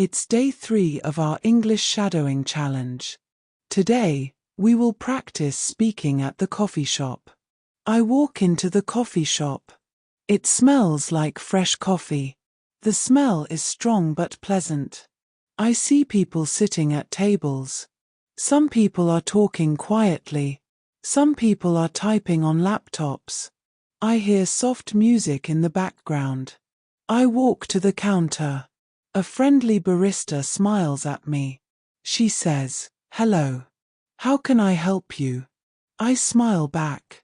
It's day 3 of our English shadowing challenge. Today, we will practice speaking at the coffee shop. I walk into the coffee shop. It smells like fresh coffee. The smell is strong but pleasant. I see people sitting at tables. Some people are talking quietly. Some people are typing on laptops. I hear soft music in the background. I walk to the counter. A friendly barista smiles at me. She says, "Hello. How can I help you?" I smile back.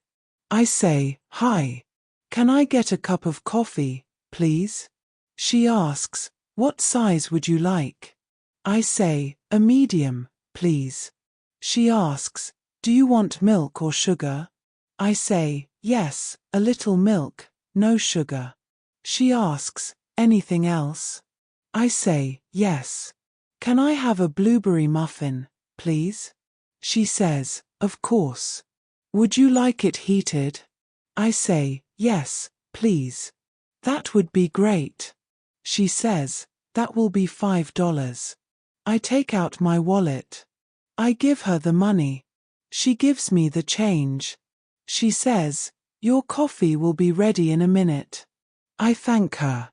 I say, "Hi. Can I get a cup of coffee, please?" She asks, "What size would you like?" I say, "A medium, please." She asks, "Do you want milk or sugar?" I say, "Yes, a little milk, no sugar." She asks, "Anything else?" I say, "Yes. Can I have a blueberry muffin, please?" She says, "Of course. Would you like it heated?" I say, "Yes, please." "That would be great." She says, "That will be $5. I take out my wallet. I give her the money. She gives me the change. She says, "Your coffee will be ready in a minute." I thank her.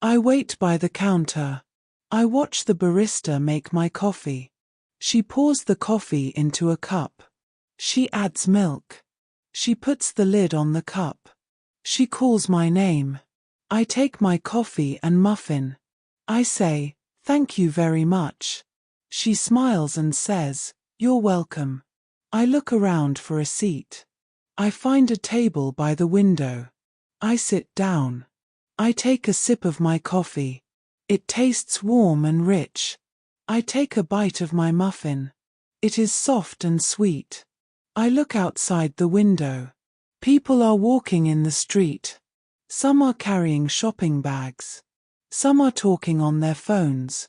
I wait by the counter. I watch the barista make my coffee. She pours the coffee into a cup. She adds milk. She puts the lid on the cup. She calls my name. I take my coffee and muffin. I say, "Thank you very much." She smiles and says, "You're welcome." I look around for a seat. I find a table by the window. I sit down. I take a sip of my coffee. It tastes warm and rich. I take a bite of my muffin. It is soft and sweet. I look outside the window. People are walking in the street. Some are carrying shopping bags. Some are talking on their phones.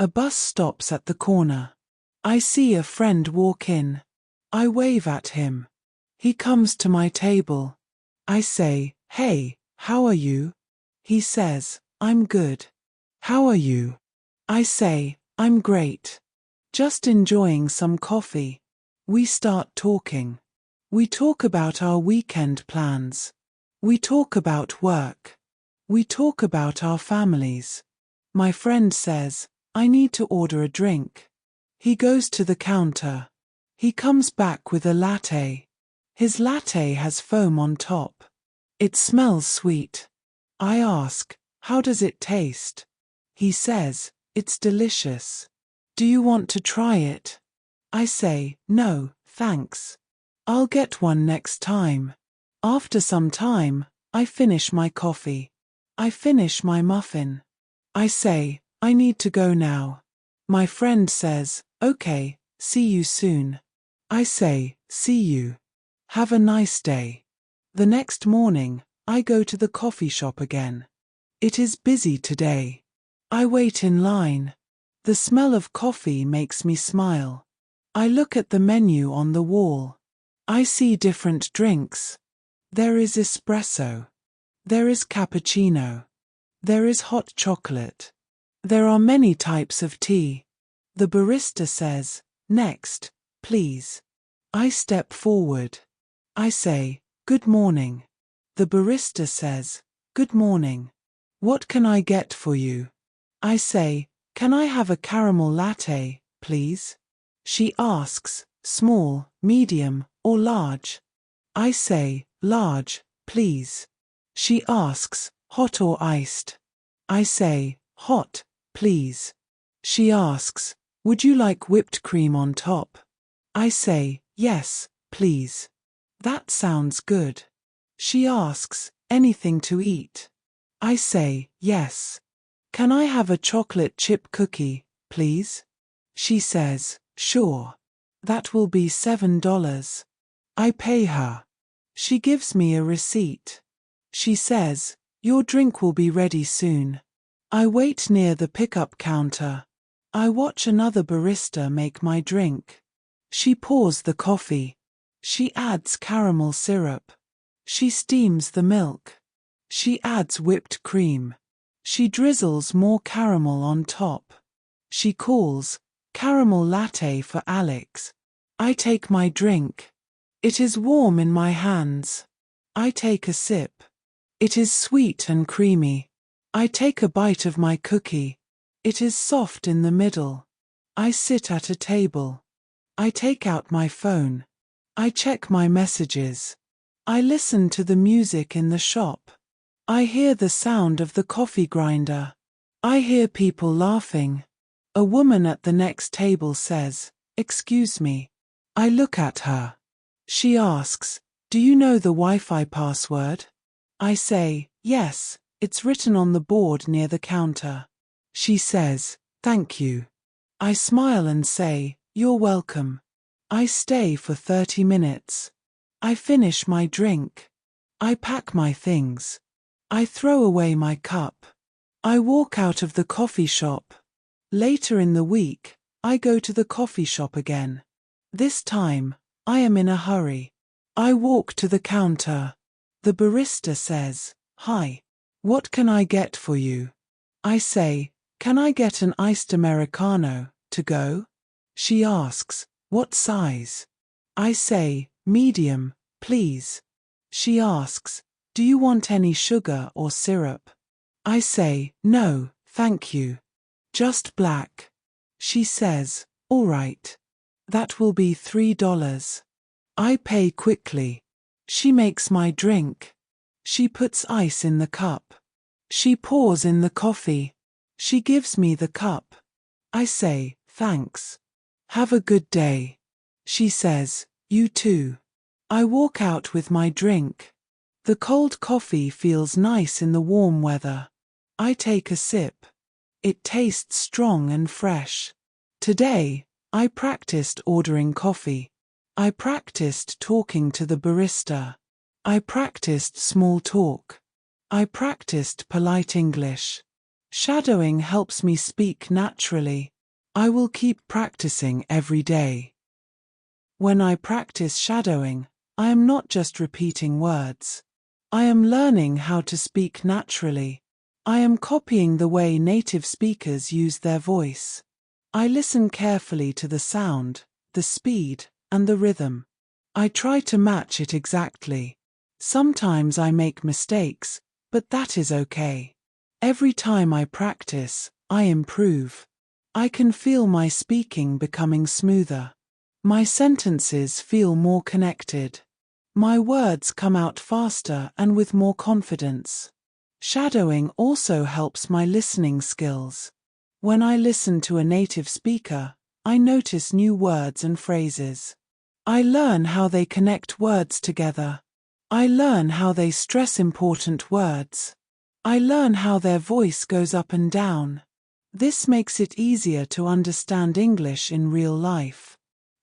A bus stops at the corner. I see a friend walk in. I wave at him. He comes to my table. I say, "Hey, how are you?" He says, "I'm good. How are you?" I say, "I'm great. Just enjoying some coffee." We start talking. We talk about our weekend plans. We talk about work. We talk about our families. My friend says, "I need to order a drink." He goes to the counter. He comes back with a latte. His latte has foam on top. It smells sweet. I ask, "How does it taste?" He says, "It's delicious. Do you want to try it?" I say, "No, thanks. I'll get one next time." After some time, I finish my coffee. I finish my muffin. I say, "I need to go now." My friend says, "Okay, see you soon." I say, "See you. Have a nice day." The next morning, I go to the coffee shop again. It is busy today. I wait in line. The smell of coffee makes me smile. I look at the menu on the wall. I see different drinks. There is espresso. There is cappuccino. There is hot chocolate. There are many types of tea. The barista says, "Next, please." I step forward. I say, "Good morning." The barista says, "Good morning. What can I get for you?" I say, "Can I have a caramel latte, please?" She asks, "Small, medium, or large?" I say, "Large, please." She asks, "Hot or iced?" I say, "Hot, please." She asks, "Would you like whipped cream on top?" I say, "Yes, please." That sounds good. She asks, "Anything to eat?" I say, "Yes." "Can I have a chocolate chip cookie, please?" She says, "Sure. That will be $7. I pay her. She gives me a receipt. She says, "Your drink will be ready soon." I wait near the pickup counter. I watch another barista make my drink. She pours the coffee. She adds caramel syrup. She steams the milk. She adds whipped cream. She drizzles more caramel on top. She calls, "Caramel latte for Alex." I take my drink. It is warm in my hands. I take a sip. It is sweet and creamy. I take a bite of my cookie. It is soft in the middle. I sit at a table. I take out my phone. I check my messages. I listen to the music in the shop. I hear the sound of the coffee grinder. I hear people laughing. A woman at the next table says, "Excuse me." I look at her. She asks, "Do you know the Wi-Fi password?" I say, "Yes, it's written on the board near the counter." She says, "Thank you." I smile and say, "You're welcome." I stay for 30 minutes. I finish my drink. I pack my things. I throw away my cup. I walk out of the coffee shop. Later in the week, I go to the coffee shop again. This time, I am in a hurry. I walk to the counter. The barista says, "Hi. What can I get for you?" I say, "Can I get an iced Americano, to go?" She asks, "What size?" I say, "Medium, please." She asks, "Do you want any sugar or syrup?" I say, "No, thank you. Just black." She says, "All right. That will be $3. I pay quickly. She makes my drink. She puts ice in the cup. She pours in the coffee. She gives me the cup. I say, "Thanks. Have a good day." She says, "You too." I walk out with my drink. The cold coffee feels nice in the warm weather. I take a sip. It tastes strong and fresh. Today, I practiced ordering coffee. I practiced talking to the barista. I practiced small talk. I practiced polite English. Shadowing helps me speak naturally. I will keep practicing every day. When I practice shadowing, I am not just repeating words. I am learning how to speak naturally. I am copying the way native speakers use their voice. I listen carefully to the sound, the speed, and the rhythm. I try to match it exactly. Sometimes I make mistakes, but that is okay. Every time I practice, I improve. I can feel my speaking becoming smoother. My sentences feel more connected. My words come out faster and with more confidence. Shadowing also helps my listening skills. When I listen to a native speaker, I notice new words and phrases. I learn how they connect words together. I learn how they stress important words. I learn how their voice goes up and down. This makes it easier to understand English in real life.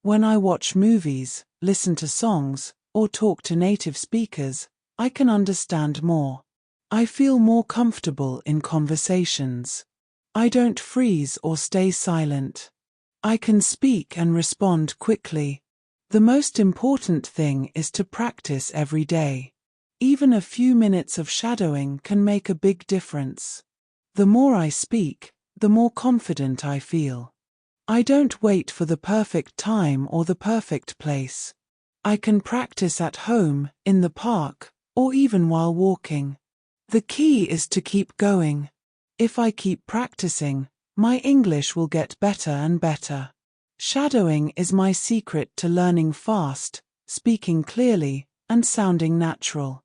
When I watch movies, listen to songs, or talk to native speakers, I can understand more. I feel more comfortable in conversations. I don't freeze or stay silent. I can speak and respond quickly. The most important thing is to practice every day. Even a few minutes of shadowing can make a big difference. The more I speak, the more confident I feel. I don't wait for the perfect time or the perfect place. I can practice at home, in the park, or even while walking. The key is to keep going. If I keep practicing, my English will get better and better. Shadowing is my secret to learning fast, speaking clearly, and sounding natural.